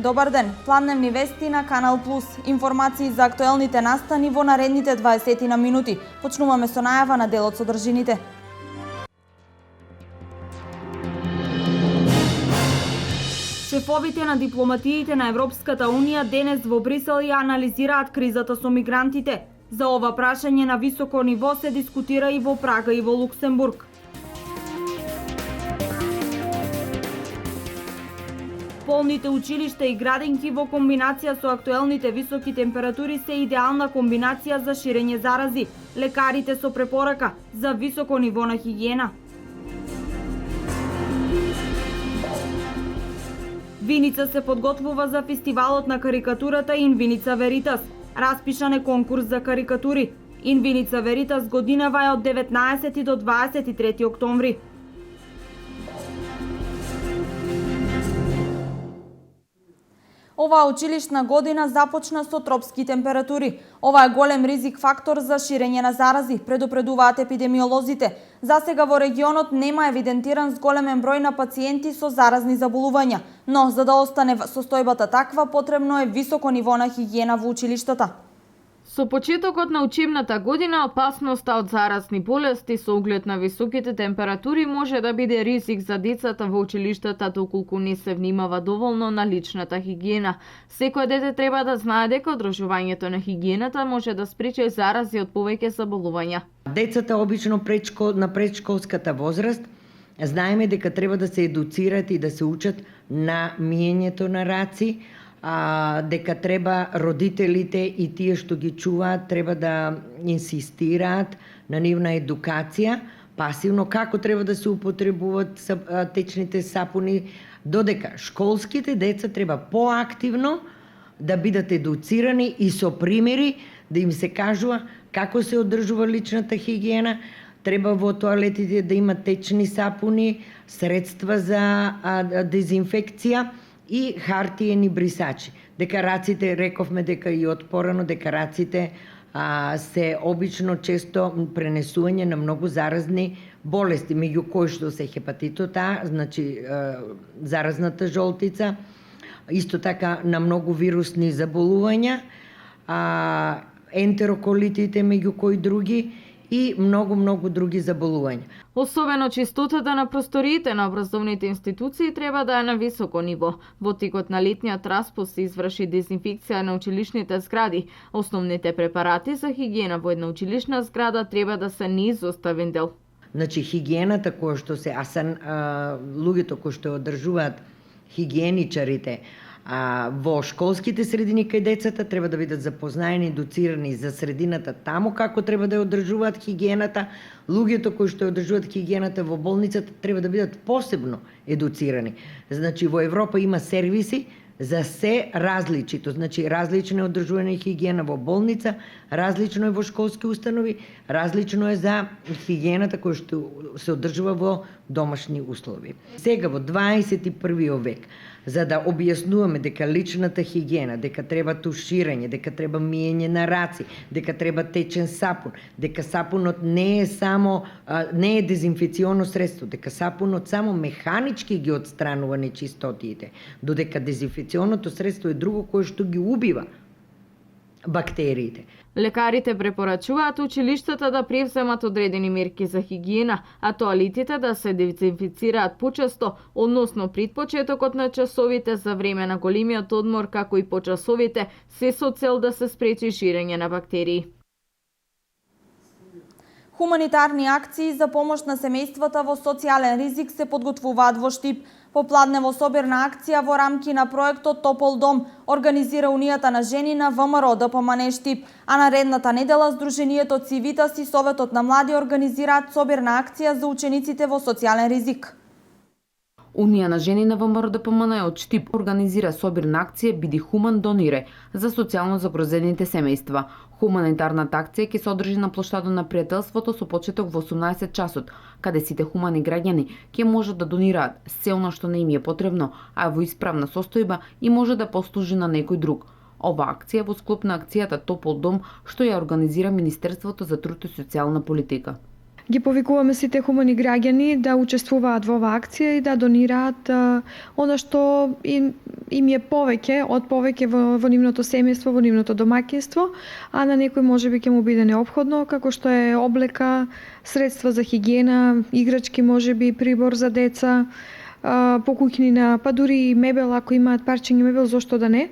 добар ден. Пладневни вести на Канал Плюс. Информации за актуелните настани во наредните 20 на минути. Почнуваме со најава на делот содржините. Шефовите на дипломатиите на Европската Унија денес во Брисел ја анализираат кризата со мигрантите. За ова прашање на високо ниво се дискутира и во Прага и во Луксембург. Полните училишта и градинки во комбинација со актуелните високи температури се идеална комбинација за ширење зарази. Лекарите со препорака за високо ниво на хигиена. Виница се подготвува за фестивалот на карикатурата Инвиница Веритас. Распишан е конкурс за карикатури. Инвиница Веритас годинава е од 19 до 23 октомври. Оваа училишна година започна со тропски температури. Ова е голем ризик фактор за ширење на зарази, предупредуваат епидемиолозите. Засега во регионот нема евидентиран зголемен број на пациенти со заразни заболувања, но за да остане состојбата таква, потребно е високо ниво на хигиена во училиштата. Со почетокот на учебната година, опасноста од заразни болести со оглед на високите температури може да биде ризик за децата во училиштата доколку не се внимава доволно на личната хигиена. Секој дете треба да знае дека одржувањето на хигиената може да спречи зарази од повеќе заболувања. Децата обично на предшколската возраст знаеме дека треба да се едуцираат и да се учат на миењето на раци, дека треба родителите и тие што ги чуваат треба да инсистираат на нивна едукација, пасивно како треба да се употребуваат течните сапуни, додека школските деца треба поактивно да бидат едуцирани и со примери да им се кажува како се одржува личната хигиена, треба во тоалетите да има течни сапуни, средства за дезинфекција и хартиени брисачи. Дека раците, рековме дека и отпорано, дека раците се обично често пренесување на многу заразни болести, меѓу кои што се хепатитот А, значи заразната жолтица, исто така на многу вирусни заболувања, ентероколитите меѓу кои други и многу други заболувања. Особено чистотата на просториите на образовните институции треба да е на високо ниво. Во текот на летниот распуст се изврши дезинфекција на училишните згради. Основните препарати за хигиена во една училишна зграда треба да се неизоставен дел. Значи хигиената која што се луѓето кои што одржуваат хигиеничарите во школските средини кај децата треба да бидат запознаени, едуцирани за средината таму како треба да ја одржуваат хигиената. Луѓето кои што ја одржуваат хигиената во болницата треба да бидат посебно едуцирани. Значи во Европа има сервиси за се различито, значи различно е одржување хигиена во болница, различно е во школски установи, различно е за хигиената која што се одржува во домашни услови. Сега во 21 век, за да објаснуваме дека личната хигиена, дека треба туширање, дека треба миење на раци, дека треба течен сапун, дека сапунот не е дезинфекционо средство, дека сапунот само механички ги отстранува нечистотиите, додека дезинфекционото средство е друго кое што ги убива бактериите. Лекарите препорачуваат училиштата да превземат одредени мерки за хигиена, а тоалетите да се дезинфицираат почесто, односно пред почетокот на часовите, за време на големиот одмор, како и по часовите, се со цел да се спречи ширење на бактерии. Хуманитарни акции за помош на семејствата во социјален ризик се подготвуваат во Штип. Попладнево собирна акција во рамки на проектот Топол дом организира Унијата на жени на ВМРО ДПМН Штип, а наредната недела Сдруженијето Цивитас и Советот на млади организираат собирна акција за учениците во социјален ризик. Унија на жени на ВМРО ДПМН од Штип организира собирна акција Биди хуман донире за социјално загрозените семејства. Хуманитарната акција ќе се одржи на плоштадот на пријателството со почеток во 18 часот, каде сите хумани граѓани ќе можат да донираат се она што не им е потребно, а во исправна состојба и може да послужи на некој друг. Ова акција во склоп на акцијата Топол дом што ја организира Министерството за труд и социјална политика. ги повикуваме сите хумани граѓани да учествуваат во оваа акција и да донираат она што им е повеќе во нивното семејство, во нивното домаќинство, а на некој можеби ќе му биде неопходно, како што е облека, средства за хигиена, играчки можеби, прибор за деца, покуќнина, па дури и мебел, ако имаат парчиња мебел, зошто да не,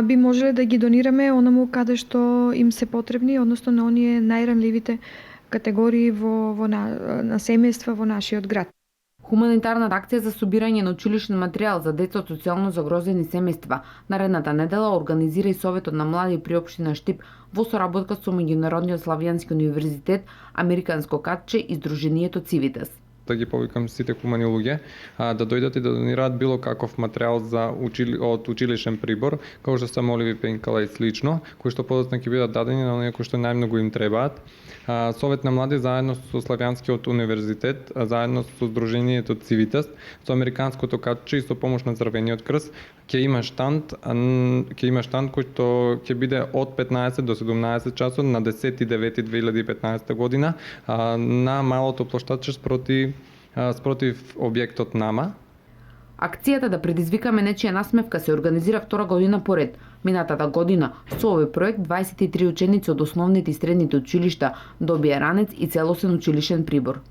би можеле да ги донираме онаму каде што им се потребни, односно на оние најранливите категории на семејства во нашиот град. Хуманитарната акција за собирање на училишен материјал за деца од социјално загрозени семејства наредната недела организира и Советот на млади при општина Штип во соработка со Меѓународниот славјански универзитет, Американско катче и Сдруженијето Цивитас. Да ги повикам сите хумани луѓе да дојдат и да донираат било каков материјал од училишен прибор, како што се моливи пенкала и слично, кои што подоцна ќе бидат дадени на оние кои што најмногу им требаат. Совет на млади заедно со Славјанскиот универзитет, заедно со Сдруженијето Цивитас, со Американското катче и со помош на Црвениот крст ќе има штанд кој што ќе биде од 15 до 17 часот на 10.9.2015 година на малото плоштадче спротив објектот Нама. Акцијата да предизвикаме нечија насмевка се организира втора година поред. Минатата година со овој проект 23 ученици од основните и средните училишта добија ранец и целосен училишен прибор.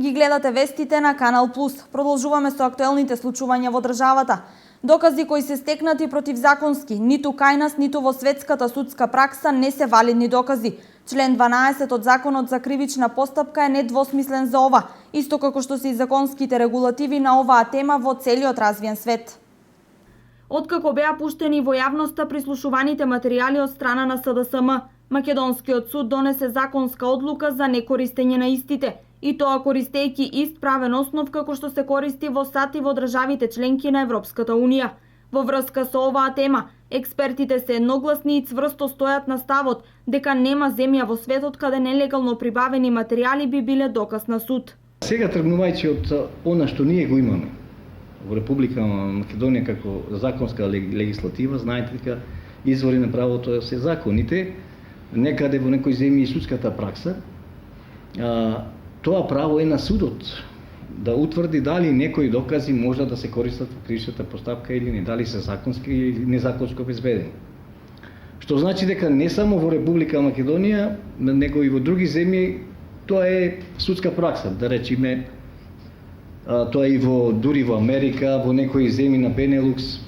Ги гледате вестите на Канал Плюс. Продолжуваме со актуелните случувања во државата. Докази кои се стекнати противзаконски, ниту кај нас, ниту во светската судска пракса не се валидни докази. Член 12 од Законот за кривична постапка е недвосмислен за ова, исто како што се и законските регулативи на оваа тема во целиот развиен свет. Откако беа пуштени во јавноста прислушуваните материјали од страна на СДСМ, Македонскиот суд донесе законска одлука за некористење на истите, и тоа користејќи ист правен основ како што се користи во САД и во државите членки на Европската Унија. Во врска со оваа тема, експертите се едногласни и цврсто стојат на ставот дека нема земја во светот каде нелегално прибавени материјали би биле доказ на суд. Сега тргнувајќи од она што ние го имаме во Република Македонија како законска легислатива, знаете дека извори на правото се законите, некаде во некои земји и судската пракса, тоа право е на судот да утврди дали некои докази може да се користат во кривичната постапка или не, дали се законски или незаконско обезбедени. Што значи дека не само во Република Македонија, него и во други земји тоа е судска пракса, да речеме, тоа и дури во Америка, во некои земји на Бенелукс,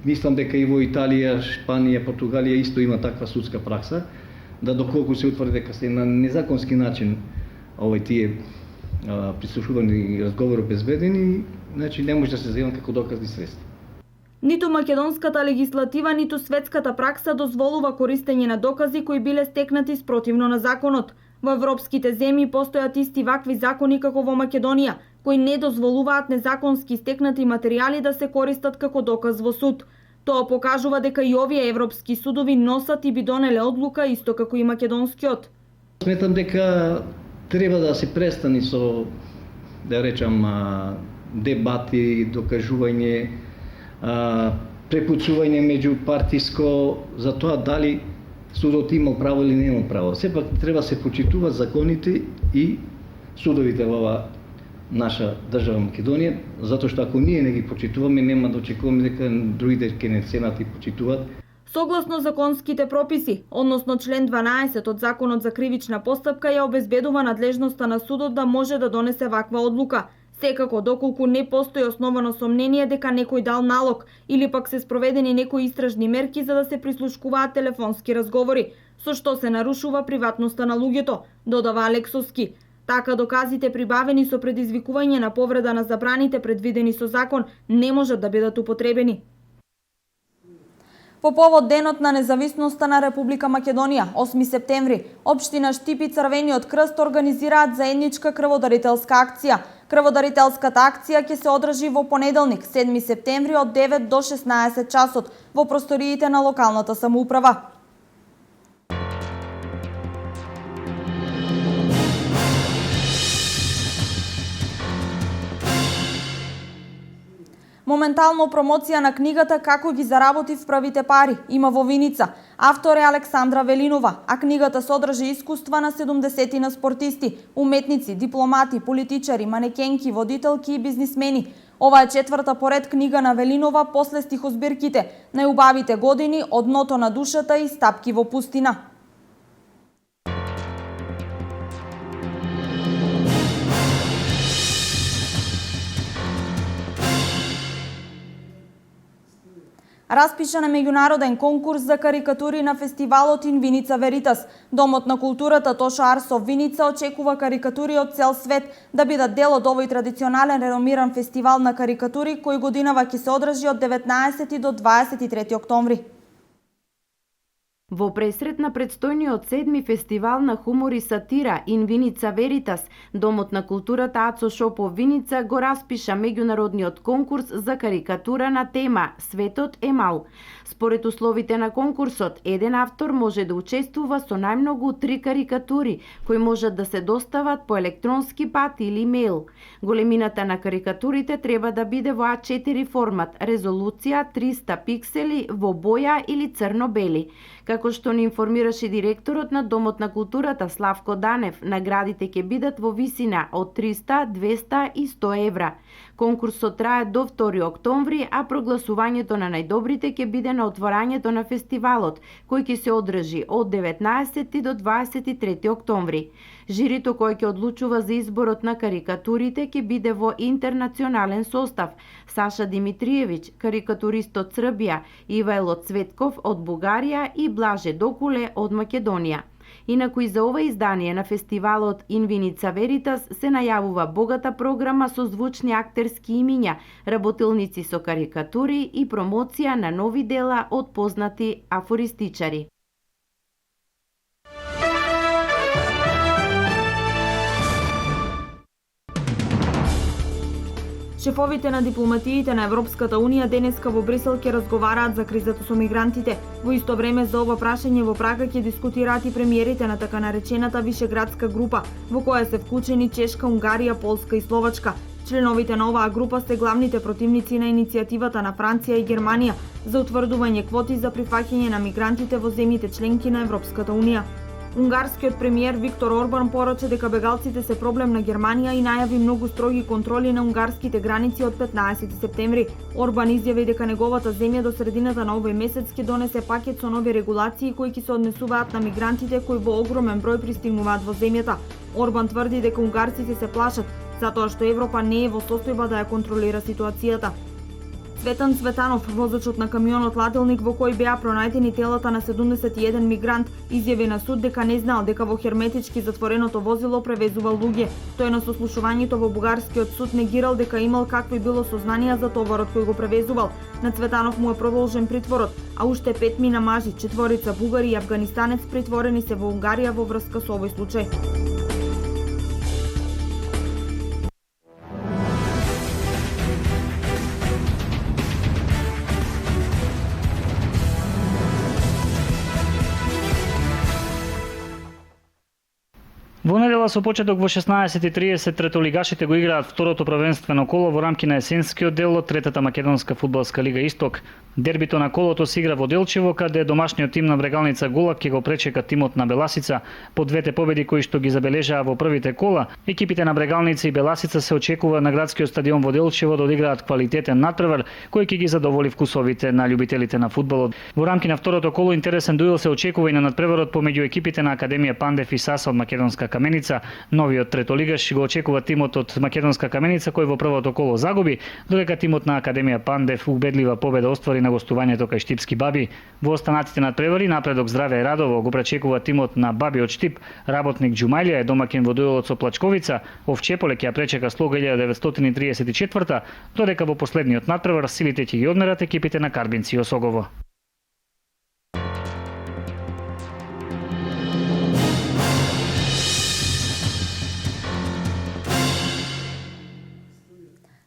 мислам дека и во Италија, Шпанија, Португалија исто има таква судска пракса, да доколку се утврди дека се на незаконски начин тие прислушувани разговори обезбедени, значи не може да се земат како доказни средства. Ниту македонската легислатива, ниту светската пракса дозволува користење на докази кои биле стекнати спротивно на законот. Во европските земји постојат исти вакви закони како во Македонија, кои не дозволуваат незаконски стекнати материјали да се користат како доказ во суд. Тоа покажува дека и овие европски судови носат и би донеле одлука исто како и македонскиот. Сметам дека треба да се престани со, да речам, дебати, докажување, препуцување меѓу партиско за тоа дали судот имал право или не имал право. Сепак треба се почитуваат законите и судовите во наша држава Македонија, затоа што ако ние не ги почитуваме, нема да очекуваме дека другите ќе не ценат и почитуваат. Согласно законските прописи, односно член 12 од Законот за кривична постапка ја обезбедува надлежноста на судот да може да донесе ваква одлука, секако доколку не постои основано сомнение дека некој дал налог или пак се спроведени некои истражни мерки за да се прислушкуваат телефонски разговори, со што се нарушува приватноста на луѓето, додава Алексовски. Така доказите прибавени со предизвикување на повреда на забраните предвидени со закон не можат да бидат употребени. По повод Денот на независноста на Република Македонија, 8 септември, општина Штип и Црвениот крст организираат заедничка крводарителска акција. Крводарителската акција ќе се одржи во понеделник, 7 септември од 9 до 16 часот во просториите на локалната самоуправа. Моментално промоција на книгата Како ги заработив првите пари има во Виница. Автор е Александра Велинова, а книгата содржи искуства на 70 спортисти, уметници, дипломати, политичари, манекенки, водителки и бизнисмени. Ова е четврта поред книга на Велинова после стихозбирките Најубавите години, Од дното на душата и Стапки во пустина. Распишан е меѓународен конкурс за карикатури на фестивалот Инвиница Веритас. Домот на културата Тоша Арсов Виница очекува карикатури од цел свет да бидат дел од овој традиционален реномиран фестивал на карикатури кој годинава ќе се одржи од 19 до 23 октомври. Во пресрет на предстојниот 7ми фестивал на хумор и сатира Инвиница Веритас, Домот на културата Ацо Шопов Виница го распиша меѓународниот конкурс за карикатура на тема Светот е мал. Според условите на конкурсот, еден автор може да учествува со најмногу 3 карикатури, кои можат да се достават по електронски пат или мејл. Големината на карикатурите треба да биде во А4 формат, резолуција 300 пиксели во боја или црно-бели. Како што ни информираше директорот на Домот на културата Славко Данев, наградите ќе бидат во висина од 300, 200 и 100 евра. Конкурсот трае до 2 октомври, а прогласувањето на најдобрите ќе биде на отворањето на фестивалот, кој ќе се одржи од 19 до 23 октомври. Жирито кој ќе одлучува за изборот на карикатурите ќе биде во интернационален состав: Саша Димитриевиќ, карикатурист од Србија, Ивајло Цветков од Бугарија и Блаже Докуле од Македонија. Инаку и за ова издание на фестивалот Инвиница Веритас се најавува богата програма со звучни актерски имиња, работилници со карикатури и промоција на нови дела од познати афористичари. Шефовите на дипломатиите на Европската Унија денеска во Брисел ќе разговараат за кризата со мигрантите. Во исто време за ова прашање во Прага ќе дискутираат и премиерите на така наречената Вишеградска група, во која се вклучени Чешка, Унгарија, Полска и Словачка. Членовите на оваа група се главните противници на иницијативата на Франција и Германија за утврдување квоти за прифаќање на мигрантите во земјите членки на Европската Унија. Унгарскиот премиер Виктор Орбан порача дека бегалците се проблем на Германија и најави многу строги контроли на унгарските граници од 15 септември. Орбан изјави дека неговата земја до средината на овој месец ќе донесе пакет со нови регулации кои ќе се однесуваат на мигрантите кои во огромен број пристигнуваат во земјата. Орбан тврди дека унгарците се плашат затоа што Европа не е во состојба да ја контролира ситуацијата. Цветан Цветанов, возачот на камионот Ладилник во кој беа пронајдени телата на 71 мигрант, изјави на суд дека не знаел дека во херметички затвореното возило превезувал луѓе. Тој на сослушувањето во бугарскиот суд негирал дека имал какви било сознанија за товарот кој го превезувал. На Цветанов му е продолжен притворот, а уште 5 мажи, 4 бугари и афганистанец притворени се во Унгарија во врска со овој случај. Во недела со почеток во 16:30 третолигашите го играат второто првенствено коло во рамки на есенскиот дел од третата македонска фудбалска лига Исток. Дербито на колото се игра во Делчево, каде домашниот тим на Брегалница Голаб ќе го пречека тимот на Беласица. По двете победи кои што ги забележаа во првите кола, екипите на Брегалница и Беласица се очекува на градскиот стадион во Делчево да одиграат квалитетен натпревар кој ќе ги задоволи вкусовите на љубителите на фудбалот. Во рамки на второто коло интересен дуел се очекува и на натпреварот помеѓу екипите на Академија Пандев и Саса од Македонска Каменица. Новиот третолигаш го очекува тимот од Македонска Каменица кој во првото коло загуби, додека тимот на Академија Пандев убедлива победа оствари на гостувањето кај Штипски баби. Во останатите надпревари напредок Здраве Радово го пречекува тимот на Баби од Штип. Работник Џумајлија е домакин во дуелот со Плачковица. Овчеполе ќе ја пречека Слога 1934, додека во последниот надпревар силите ќе ги одмерат екипите на Карбинци и Осогово.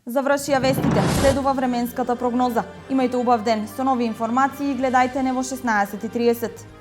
Завршија вестите, следува временската прогноза. Имајте убав ден, со нови информации гледајте не во 16:30.